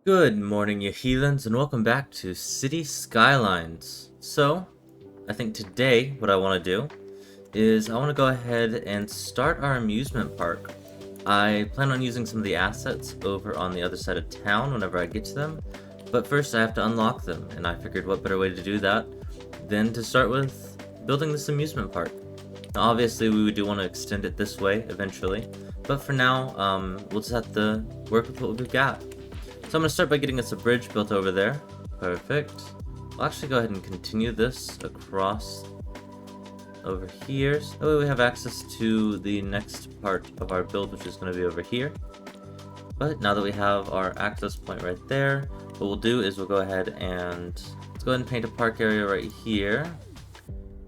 Good morning, you heathens, and welcome back to City Skylines. So, I think today what I want to do is I want to go ahead and start our amusement park. I plan on using some of the assets over on the other side of town whenever I get to them, but first I have to unlock them, and I figured what better way to do that than to start with building this amusement park. Now, obviously, we do want to extend it this way eventually, but for now, we'll just have to work with what we've got. So I'm going to start by getting us a bridge built over there. Perfect. I'll actually go ahead and continue this across over here. So that way we have access to the next part of our build, which is going to be over here. But now that we have our access point right there, what we'll do is we'll go ahead and let's go ahead and paint a park area right here.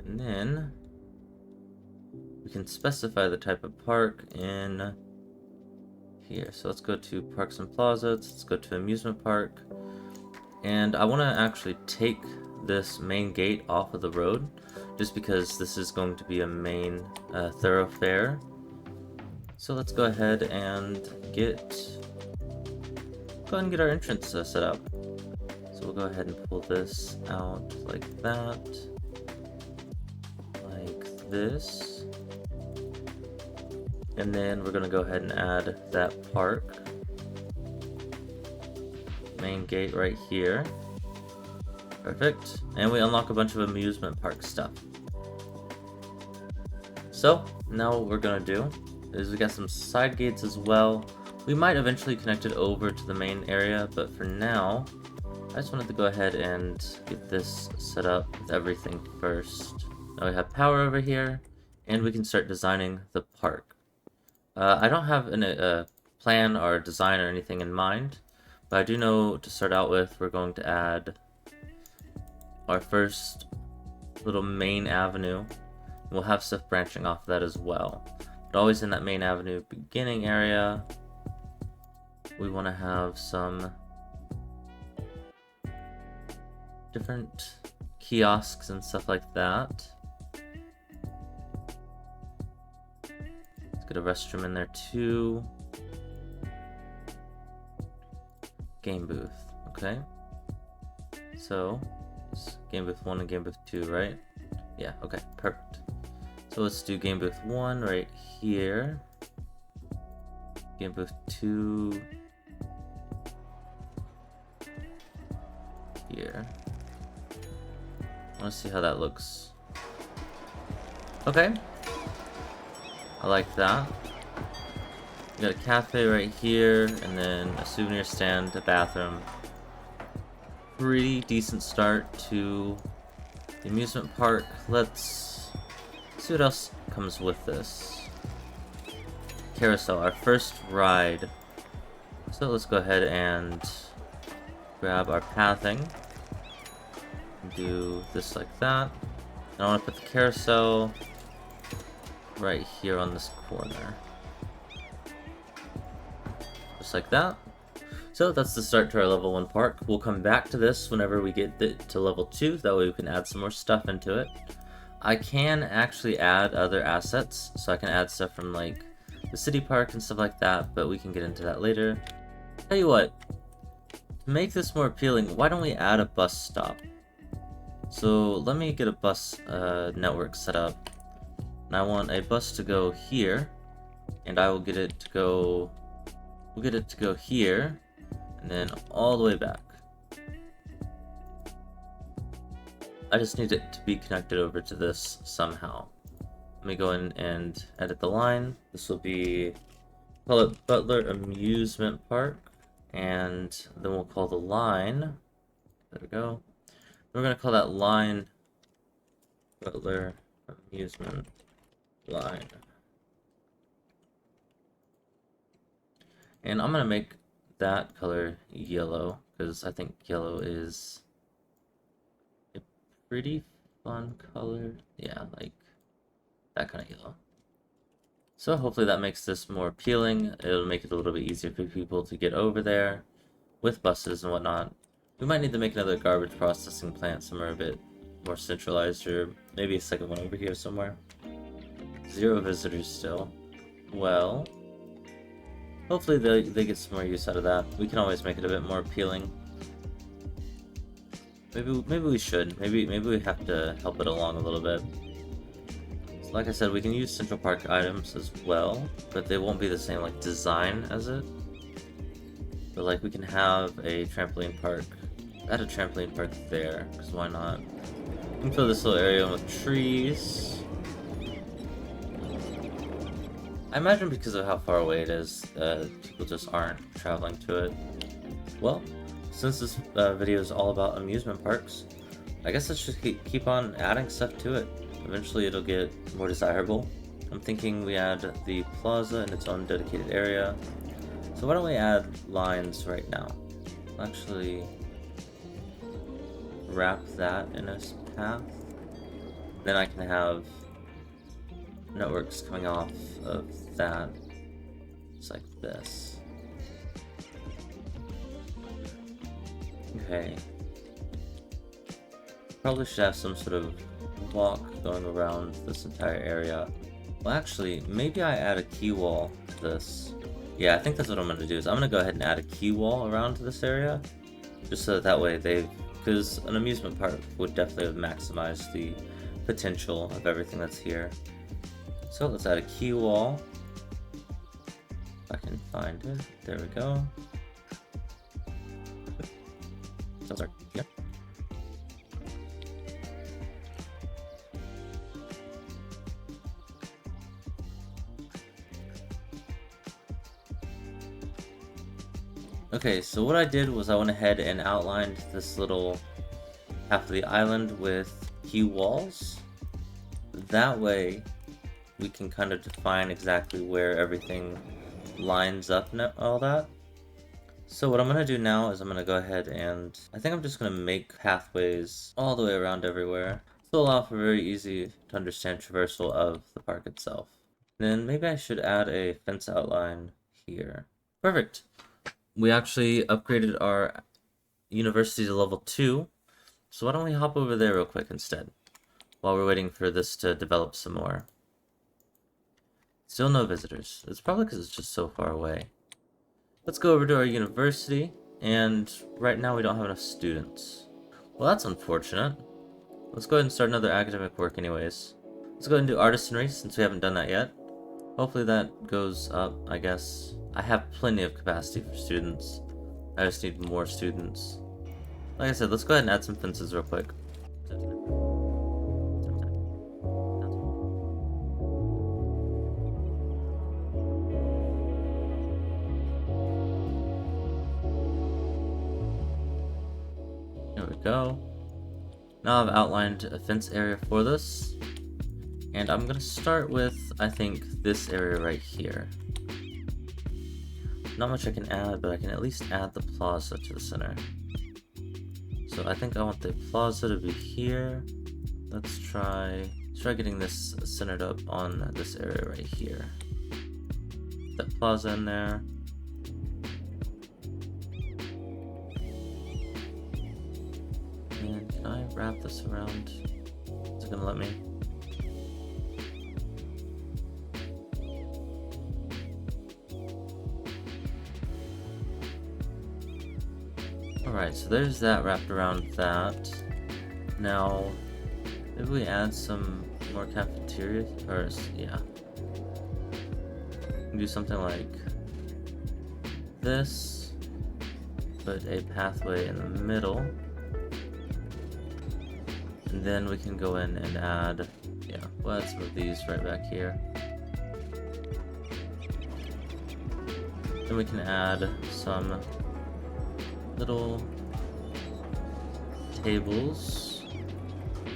And then we can specify the type of park in here. So let's go to Parks and Plazas, let's go to Amusement Park, and I want to actually take this main gate off of the road, just because this is going to be a main thoroughfare. So let's go ahead and get our entrance set up. So we'll go ahead and pull this out like that, like this. And then we're going to go ahead and add that park main gate right here. Perfect. And we unlock a bunch of amusement park stuff. So now what we're going to do is we got some side gates as well. We might eventually connect it over to the main area, but for now I just wanted to go ahead and get this set up with everything first. Now we have power over here, and we can start designing the park. I don't have a plan or design or anything in mind, but I do know to start out with we're going to add our first little main avenue. We'll have stuff branching off of that as well, but always in that main avenue beginning area we want to have some different kiosks and stuff like that. Get a restroom in there too. Game booth, okay. So, it's game booth 1 and game booth 2, right? Yeah, okay, perfect. So let's do game booth 1 right here. Game booth 2 here. I want to see how that looks. Okay. I like that. We got a cafe right here, and then a souvenir stand, a bathroom. Pretty decent start to the amusement park. Let's see what else comes with this. Carousel, our first ride. So let's go ahead and grab our pathing. Do this like that. And I want to put the carousel right here on this corner. Just like that. So that's the start to our level 1 park. We'll come back to this whenever we get to level 2, that way we can add some more stuff into it. I can actually add other assets, so I can add stuff from like the city park and stuff like that, but we can get into that later. Tell you what, to make this more appealing, why don't we add a bus stop? So let me get a bus network set up. And I want a bus to go here, and I will get it to go, here, and then all the way back. I just need it to be connected over to this somehow. Let me go in and edit the line. This will be, call it Butler Amusement Park, and then we'll call the line, there we go. We're going to call that line Butler Amusement line. And I'm going to make that color yellow, because I think yellow is a pretty fun color. Yeah, like that kind of yellow. So hopefully that makes this more appealing. It'll make it a little bit easier for people to get over there with buses and whatnot. We might need to make another garbage processing plant somewhere a bit more centralized, or maybe a second one over here somewhere. 0 visitors still. Well, Hopefully they get some more use out of that. We can always make it a bit more appealing. Maybe we should. Maybe we have to help it along a little bit. So like I said, we can use Central Park items as well, but they won't be the same like design as it. But like we can have a trampoline park. Add a trampoline park there, because why not? We can fill this little area with trees. I imagine because of how far away it is, people just aren't traveling to it. Well, since this video is all about amusement parks, I guess let's just keep on adding stuff to it. Eventually it'll get more desirable. I'm thinking we add the plaza in its own dedicated area. So why don't we add lines right now? I'll actually wrap that in a path. Then I can have networks coming off of that, just like this. Okay. Probably should have some sort of walk going around this entire area. Well, actually, maybe I add a key wall to this. Yeah, I think that's what I'm going to do, is I'm going to go ahead and add a key wall around to this area. Just so that way because an amusement park would definitely have maximized the potential of everything that's here. So let's add a key wall. If I can find it. There we go. So sorry. Yeah. Okay, so what I did was I went ahead and outlined this little half of the island with key walls. That way we can kind of define exactly where everything lines up and all that. So what I'm going to do now is I'm going to go ahead and I think I'm just going to make pathways all the way around everywhere. This will allow for very easy to understand traversal of the park itself. Then maybe I should add a fence outline here. Perfect. We actually upgraded our university to level 2. So why don't we hop over there real quick instead, while we're waiting for this to develop some more. Still no visitors. It's probably because it's just so far away. Let's go over to our university, and right now we don't have enough students. Well, that's unfortunate. Let's go ahead and start another academic work anyways. Let's go ahead and do artisanry, since we haven't done that yet. Hopefully that goes up, I guess. I have plenty of capacity for students. I just need more students. Like I said, let's go ahead and add some fences real quick. There we go. Now I've outlined a fence area for this. And I'm gonna start with, I think, this area right here. Not much I can add, but I can at least add the plaza to the center. So I think I want the plaza to be here. Let's try getting this centered up on this area right here. That plaza in there. And can I wrap this around? Is it gonna let me? Alright, so there's that wrapped around that. Now, maybe we add some more cafeterias, or yeah. Do something like this, put a pathway in the middle, and then we can go in and add, yeah, we'll add some of these right back here. Then we can add some little tables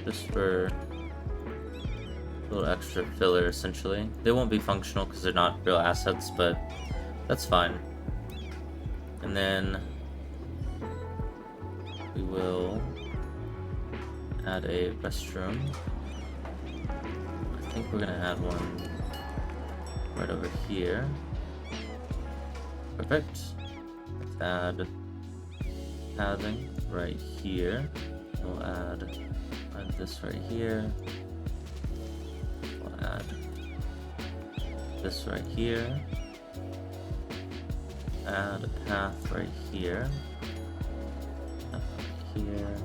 just for a little extra filler essentially. They won't be functional because they're not real assets, but that's fine. And then we will add a restroom. I think we're gonna add one right over here. Perfect. Let's add pathing right here. We'll add this right here. We'll add this right here. add a path right here. Path right here.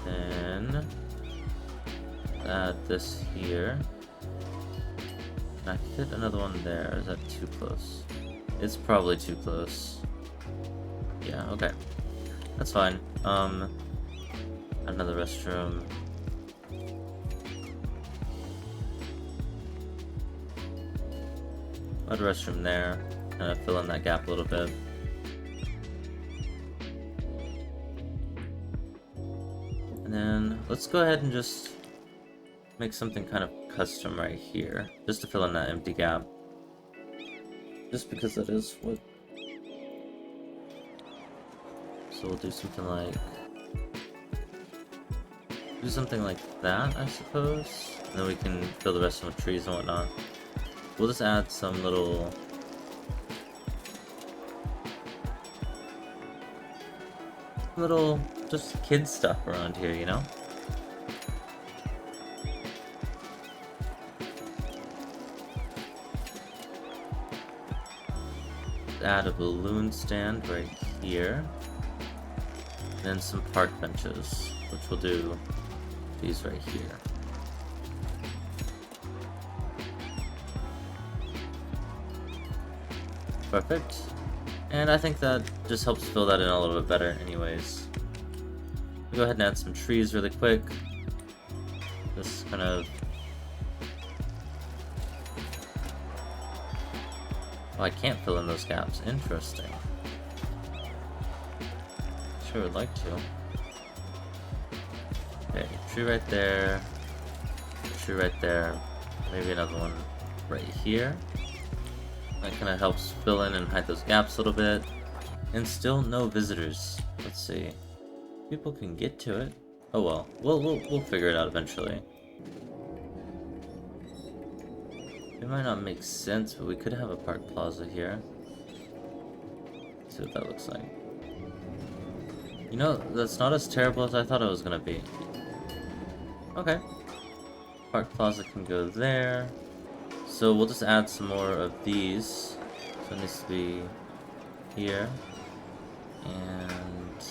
Then add this here. And I fit another one there. Is that too close? It's probably too close. Yeah, okay. That's fine. Another restroom. Add a restroom there. Kind of fill in that gap a little bit. And then let's go ahead and just make something kind of custom right here, just to fill in that empty gap. Just because that is what... So we'll do something like... Do something like that, I suppose. And then we can fill the rest with trees and whatnot. We'll just add some little... just kid stuff around here, you know? Add a balloon stand right here. And then some park benches, which we'll do these right here. Perfect. And I think that just helps fill that in a little bit better anyways. We'll go ahead and add some trees really quick. Just kind of... Oh, I can't fill in those gaps. Interesting. Sure would like to. Okay, tree right there. Tree right there. Maybe another one right here. That kind of helps fill in and hide those gaps a little bit. And still no visitors. Let's see. People can get to it. Oh well. We'll figure it out eventually. It might not make sense, but we could have a park plaza here. Let's see what that looks like. You know, that's not as terrible as I thought it was gonna be. Okay. Park plaza can go there. So we'll just add some more of these. So it needs to be here. And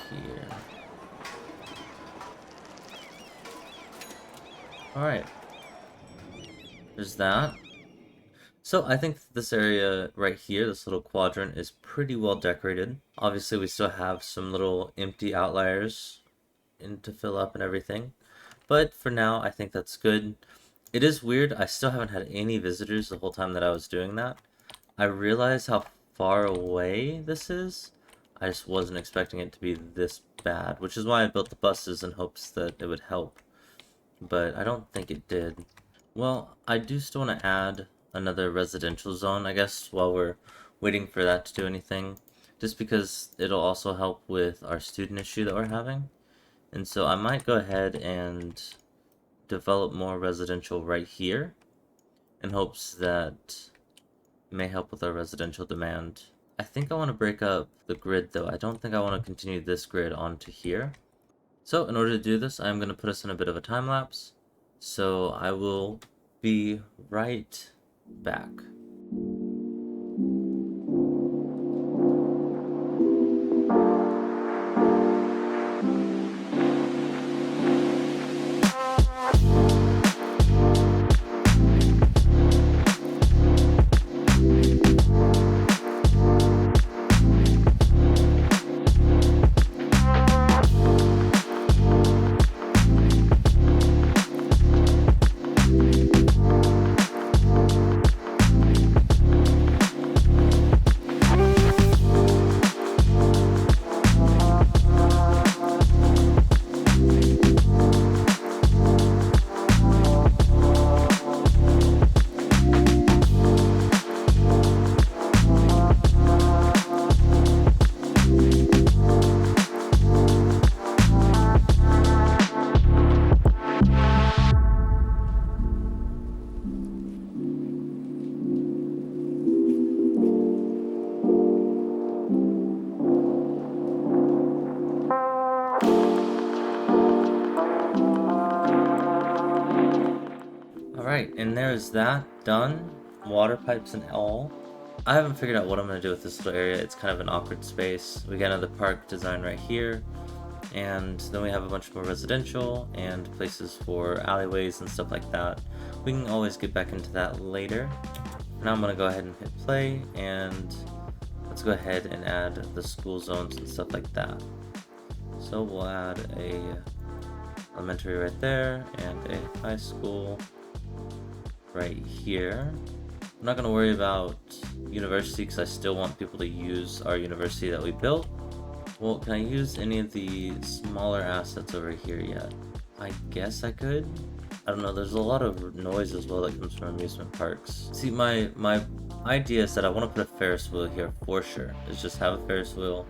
here. Alright. There's that. So I think this area right here, this little quadrant, is pretty well decorated. Obviously we still have some little empty outliers to fill up and everything. But for now, I think that's good. It is weird, I still haven't had any visitors the whole time that I was doing that. I realize how far away this is. I just wasn't expecting it to be this bad, which is why I built the buses in hopes that it would help. But I don't think it did. Well, I do still want to add another residential zone, I guess, while we're waiting for that to do anything. Just because it'll also help with our student issue that we're having. And so I might go ahead and develop more residential right here in hopes that it may help with our residential demand. I think I want to break up the grid though. I don't think I want to continue this grid onto here. So in order to do this, I'm going to put us in a bit of a time lapse. So I will be right back. Alright, and there's that done. water pipes and all. I haven't figured out what I'm going to do with this little area. It's kind of an awkward space. We got another park design right here, and then we have a bunch more residential and places for alleyways and stuff like that. We can always get back into that later. Now I'm going to go ahead and hit play, and let's go ahead and add the school zones and stuff like that. So we'll add a elementary right there and a high school right here. I'm not going to worry about university because I still want people to use our university that we built. Well, can I use any of the smaller assets over here yet? I guess I could. I don't know, there's a lot of noise as well that comes from amusement parks. See, my idea is that I want to put a Ferris wheel here for sure. Is just have a Ferris wheel,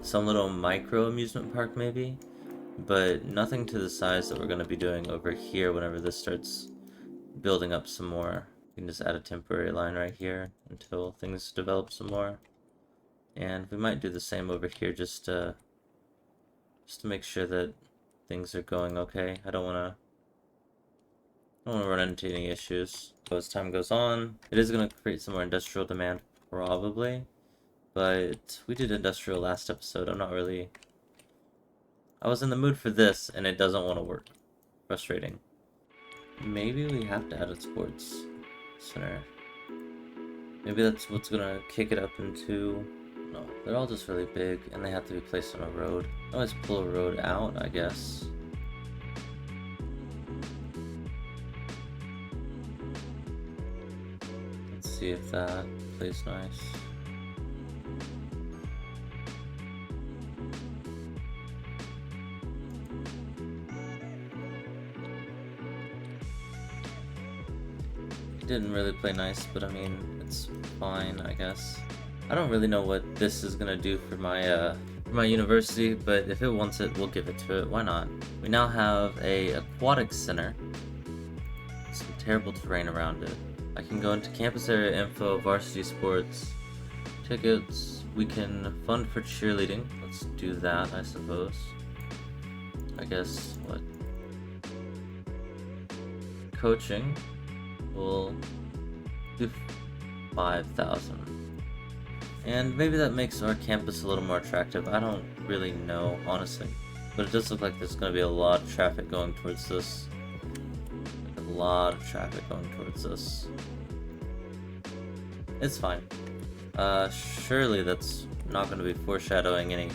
some little micro amusement park maybe, but nothing to the size that we're going to be doing over here whenever this starts building up some more. We can just add a temporary line right here until things develop some more. And we might do the same over here just to make sure that things are going okay. I don't want to run into any issues. So as time goes on, it is going to create some more industrial demand probably, but we did industrial last episode. I was in the mood for this and it doesn't want to work. Frustrating. Maybe we have to add a sports center. Maybe that's what's gonna kick it up into... No, they're all just really big and they have to be placed on a road. I always pull a road out, I guess. Let's see if that plays nice. Didn't really play nice, but I mean, it's fine, I guess. I don't really know what this is gonna do for my university, but if it wants it, we'll give it to it. Why not? We now have a aquatic center. Some terrible terrain around it. I can go into campus area info, varsity sports, tickets. We can fund for cheerleading. Let's do that, I suppose. I guess, what? Coaching. We'll do 5,000. And maybe that makes our campus a little more attractive. I don't really know, honestly. But it does look like there's going to be a lot of traffic going towards this. A lot of traffic going towards this. It's fine. Surely that's not going to be foreshadowing any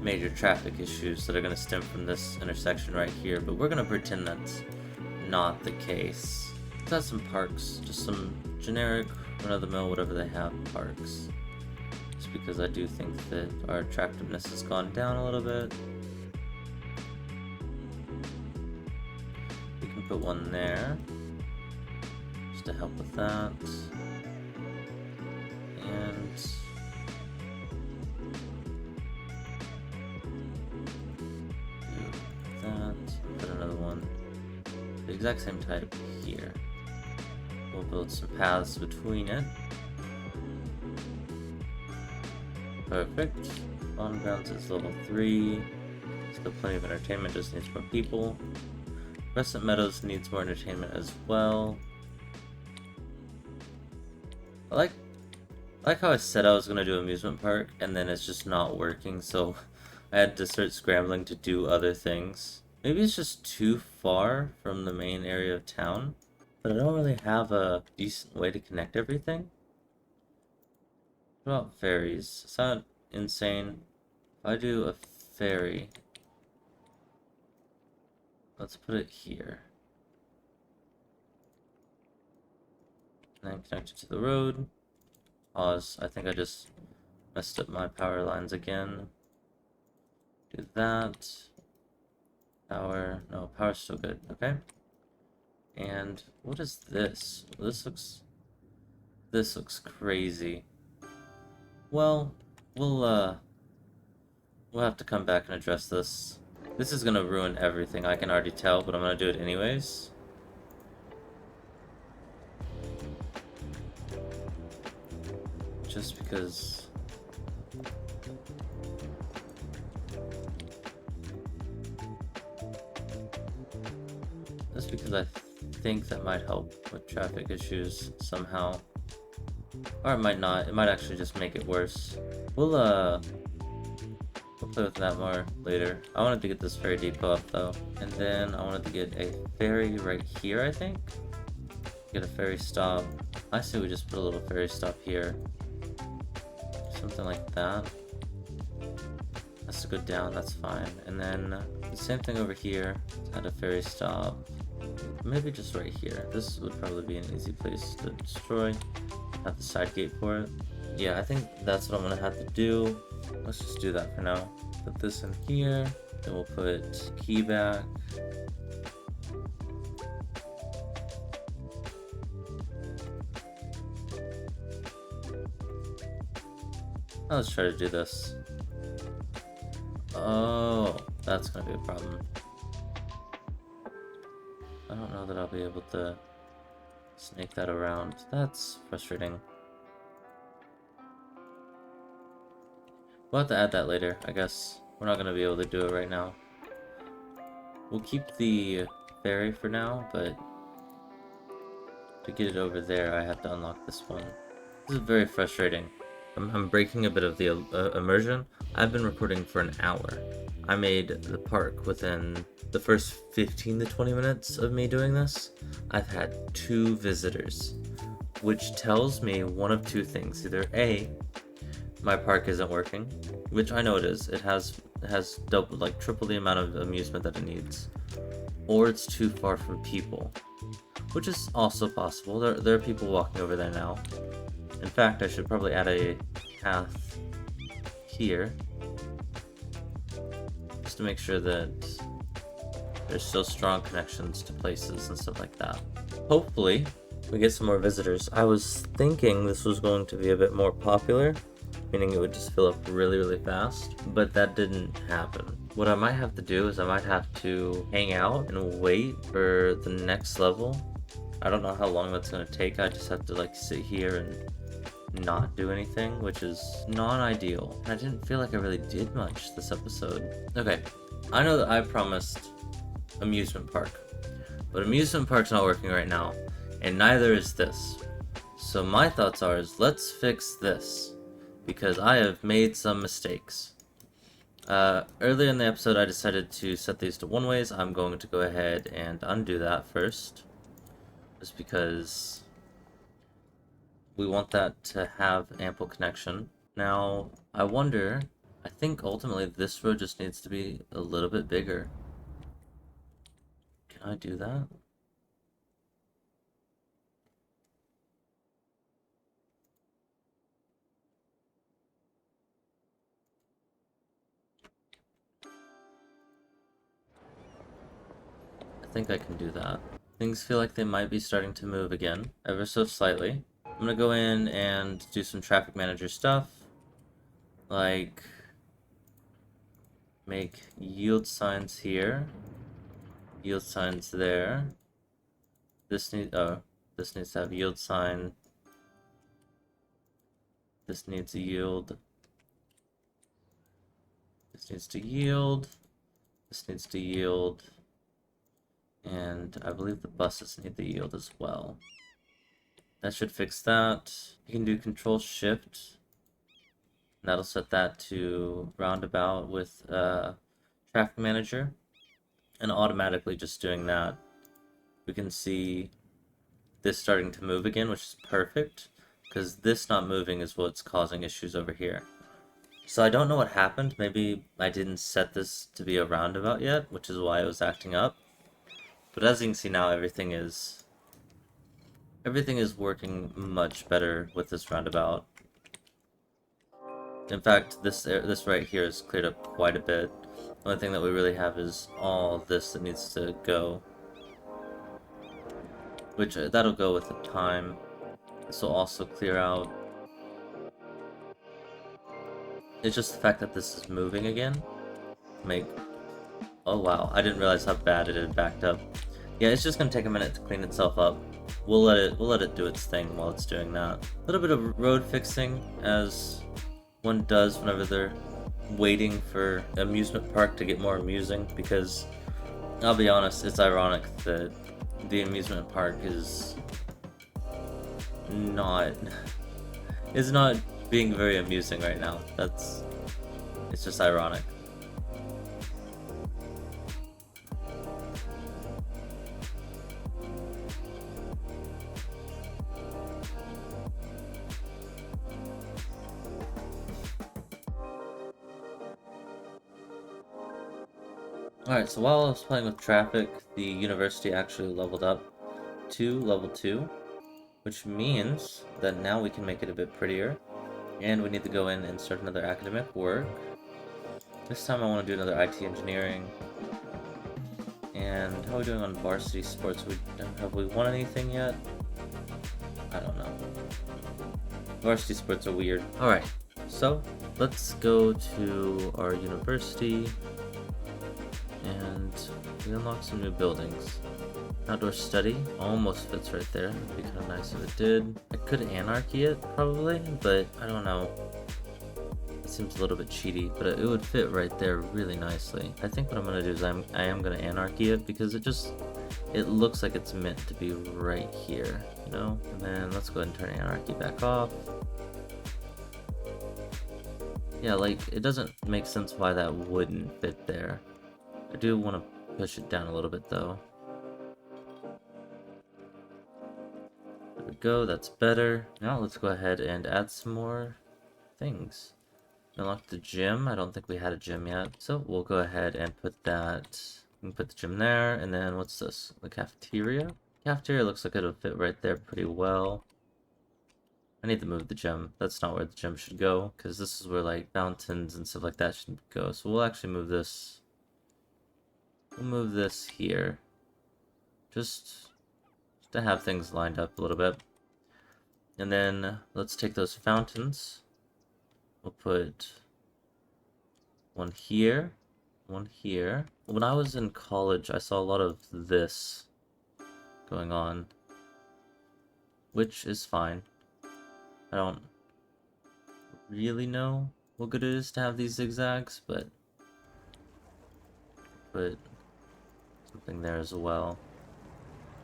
major traffic issues that are going to stem from this intersection right here. But we're going to pretend that's not the case. Let's add some parks, just some generic, run-of-the-mill, whatever they have, parks. Just because I do think that our attractiveness has gone down a little bit. We can put one there, just to help with that. And do that, put another one, the exact same type here. We'll build some paths between it. Perfect. On grounds is level 3. Still plenty of entertainment, just needs more people. Crescent Meadows needs more entertainment as well. I like how I said I was going to do amusement park, and then it's just not working, so I had to start scrambling to do other things. Maybe it's just too far from the main area of town. But I don't really have a decent way to connect everything. What about ferries? Is that insane? If I do a ferry, let's put it here. And then connect it to the road. Pause. I think I just messed up my power lines again. Do that. Power. No, power's still good. Okay. And what is this? This looks crazy. Well, we'll have to come back and address this. This is gonna ruin everything, I can already tell, but I'm gonna do it anyways. Just because I think that might help with traffic issues somehow. Or it might not. It might actually just make it worse. We'll play with that more later. I wanted to get this ferry depot up though. And then I wanted to get a ferry right here, I think. Get a ferry stop. I say we just put a little ferry stop here. Something like that. Has to go down, that's fine. And then the same thing over here. Add a ferry stop. Maybe just right here. This would probably be an easy place to destroy. Have the side gate for it. Yeah, I think that's what I'm gonna have to do. Let's just do that for now. Put this in here. Then we'll put key back. Let's try to do this. Oh, that's gonna be a problem. I don't know that I'll be able to snake that around. That's frustrating. We'll have to add that later, I guess. We're not gonna be able to do it right now. We'll keep the ferry for now, but to get it over there, I have to unlock this one. This is very frustrating. I'm breaking a bit of the immersion. I've been recording for an hour. I made the park within the first 15 to 20 minutes of me doing this. I've had 2 visitors, which tells me one of 2 things. Either A, my park isn't working, which I know it is. It has double, like triple the amount of amusement that it needs. Or it's too far from people, which is also possible. There are people walking over there now. In fact, I should probably add a path here, just to make sure that there's still strong connections to places and stuff like that. Hopefully, we get some more visitors. I was thinking this was going to be a bit more popular, meaning it would just fill up really, really fast, but that didn't happen. What I might have to do is I might have to hang out and wait for the next level. I don't know how long that's going to take. I just have to like sit here and not do anything, which is non-ideal. I didn't feel like I really did much this episode. Okay, I know that I promised amusement park, but amusement park's not working right now, and neither is this. So my thoughts are let's fix this, because I have made some mistakes. Earlier in the episode I decided to set these to one-ways. I'm going to go ahead and undo that first, just because we want that to have ample connection. Now, I wonder, I think ultimately this road just needs to be a little bit bigger. Can I do that? I think I can do that. Things feel like they might be starting to move again, ever so slightly. I'm gonna go in and do some traffic manager stuff, like make yield signs here, yield signs there. This needs to have yield sign. This needs a yield. This needs to yield. This needs to yield. And I believe the buses need the yield as well. That should fix that. You can do Control Shift. That'll set that to roundabout with Traffic Manager. And automatically just doing that, we can see this starting to move again, which is perfect, because this not moving is what's causing issues over here. So I don't know what happened. Maybe I didn't set this to be a roundabout yet, which is why it was acting up. But as you can see now, everything is working much better with this roundabout. In fact, this right here is cleared up quite a bit. The only thing that we really have is all this that needs to go, which that'll go with the time. This will also clear out. It's just the fact that this is moving again. Oh wow, I didn't realize how bad it had backed up. Yeah, it's just gonna take a minute to clean itself up. We'll let it do its thing while it's doing that. A little bit of road fixing, as one does whenever they're waiting for amusement park to get more amusing, because I'll be honest, it's ironic that the amusement park is not being very amusing right now. It's just ironic. Alright, so while I was playing with traffic, the university actually leveled up to level 2, which means that now we can make it a bit prettier. And we need to go in and start another academic work. This time I want to do another IT engineering. And how are we doing on varsity sports? Have we won anything yet? I don't know. Varsity sports are weird. Alright, so let's go to our university. And we unlocked some new buildings. Outdoor study almost fits right there. It'd be kind of nice if it did. I could anarchy it probably, but I don't know. It seems a little bit cheaty, but it would fit right there really nicely. I think what I'm gonna do is I am gonna anarchy it because it looks like it's meant to be right here, you know? And then let's go ahead and turn anarchy back off. Yeah, like it doesn't make sense why that wouldn't fit there. I do want to push it down a little bit though. There we go, that's better. Now let's go ahead and add some more things. Unlock the gym. I don't think we had a gym yet. So we'll go ahead and put that. We can put the gym there, and then what's this? The cafeteria? Cafeteria looks like it'll fit right there pretty well. I need to move the gym. That's not where the gym should go, because this is where like fountains and stuff like that should go. So we'll actually move this. We'll move this here, just to have things lined up a little bit. And then let's take those fountains. We'll put one here, one here. When I was in college, I saw a lot of this going on, which is fine. I don't really know what good it is to have these zigzags, but something there as well.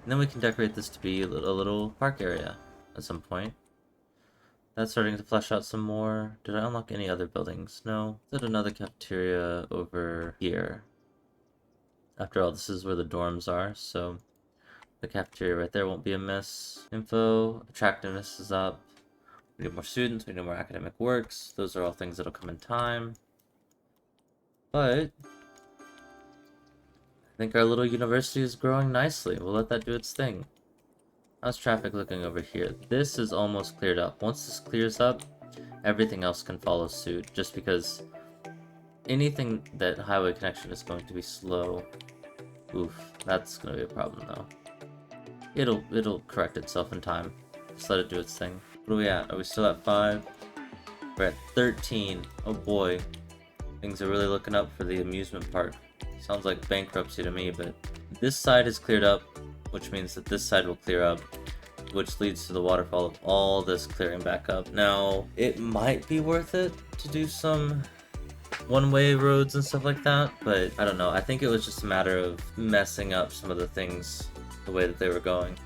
And then we can decorate this to be a little park area at some point. That's starting to flesh out some more. Did I unlock any other buildings? No. Is there another cafeteria over here? After all, this is where the dorms are, so the cafeteria right there won't be a miss. Info, attractiveness is up. We need more students, we need more academic works. Those are all things that'll come in time. But I think our little university is growing nicely. We'll let that do its thing. How's traffic looking over here? This is almost cleared up. Once this clears up, everything else can follow suit, just because anything that highway connection is going to be slow. Oof, that's going to be a problem though. It'll correct itself in time. Just let it do its thing. What are we at? Are we still at 5? We're at 13. Oh boy. Things are really looking up for the amusement park. Sounds like bankruptcy to me, but this side is cleared up, which means that this side will clear up, which leads to the waterfall of all this clearing back up. Now, it might be worth it to do some one-way roads and stuff like that, but I don't know. I think it was just a matter of messing up some of the things the way that they were going.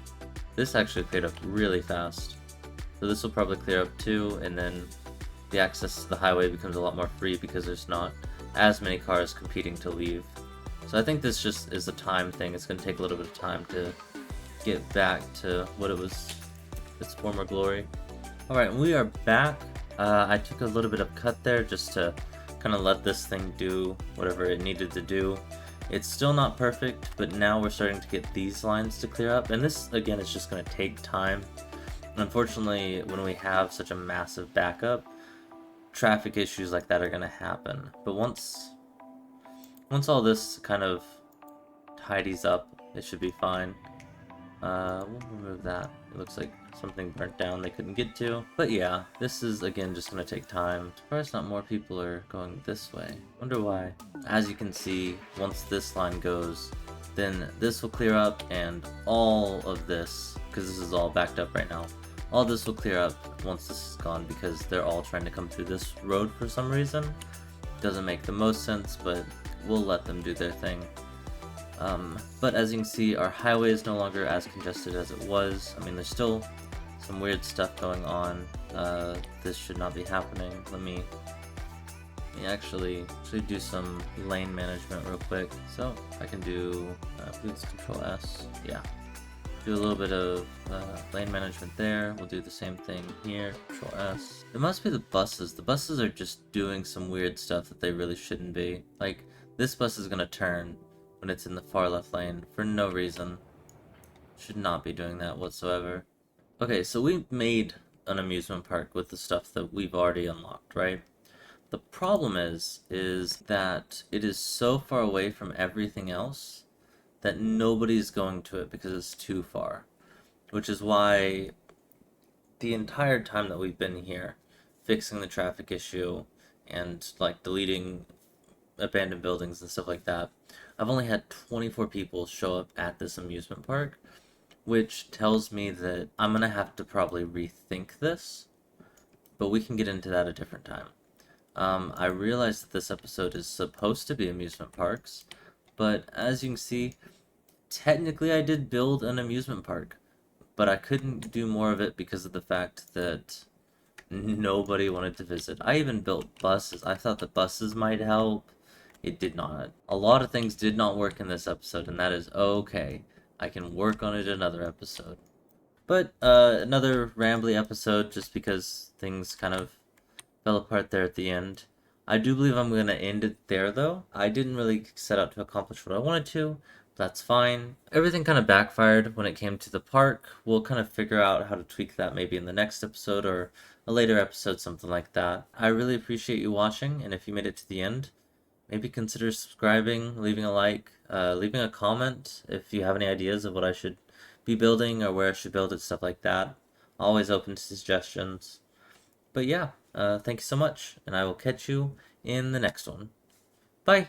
This actually cleared up really fast. So this will probably clear up too, and then the access to the highway becomes a lot more free because there's not as many cars competing to leave. So I think this just is a time thing. It's going to take a little bit of time to get back to what it was, its former glory. Alright, we are back. I took a little bit of cut there just to kind of let this thing do whatever it needed to do. It's still not perfect, but now we're starting to get these lines to clear up. And this, again, is just going to take time. Unfortunately, when we have such a massive backup, traffic issues like that are going to happen. But once all this kind of tidies up, it should be fine. We'll remove that. It looks like something burnt down they couldn't get to. But yeah, this is, again, just going to take time. As far as not more people are going this way. Wonder why. As you can see, once this line goes, then this will clear up, and all of this, because this is all backed up right now, all this will clear up once this is gone, because they're all trying to come through this road for some reason. Doesn't make the most sense, but we'll let them do their thing. But as you can see, our highway is no longer as congested as it was. I mean, there's still some weird stuff going on. This should not be happening. Let me actually do some lane management real quick. So I can do boots Control S. Yeah, do a little bit of lane management there. We'll do the same thing here. Control S. It must be the buses. The buses are just doing some weird stuff that they really shouldn't be. Like, this bus is gonna turn when it's in the far left lane for no reason. Should not be doing that whatsoever. Okay, so we made an amusement park with the stuff that we've already unlocked, right? The problem is that it is so far away from everything else that nobody's going to it because it's too far. Which is why the entire time that we've been here, fixing the traffic issue and like deleting abandoned buildings and stuff like that, I've only had 24 people show up at this amusement park, which tells me that I'm gonna have to probably rethink this, but we can get into that a different time. I realize that this episode is supposed to be amusement parks, but as you can see, technically I did build an amusement park, but I couldn't do more of it because of the fact that nobody wanted to visit. I even built buses. I thought the buses might help. It did not. A lot of things did not work in this episode, and that is okay. I can work on it another episode. But another rambly episode just because things kind of fell apart there at the end. I do believe I'm going to end it there, though. I didn't really set out to accomplish what I wanted to. That's fine. Everything kind of backfired when it came to the park. We'll kind of figure out how to tweak that maybe in the next episode or a later episode, something like that. I really appreciate you watching, and if you made it to the end, maybe consider subscribing, leaving a like, leaving a comment if you have any ideas of what I should be building or where I should build it, stuff like that. Always open to suggestions. But yeah, thank you so much, and I will catch you in the next one. Bye!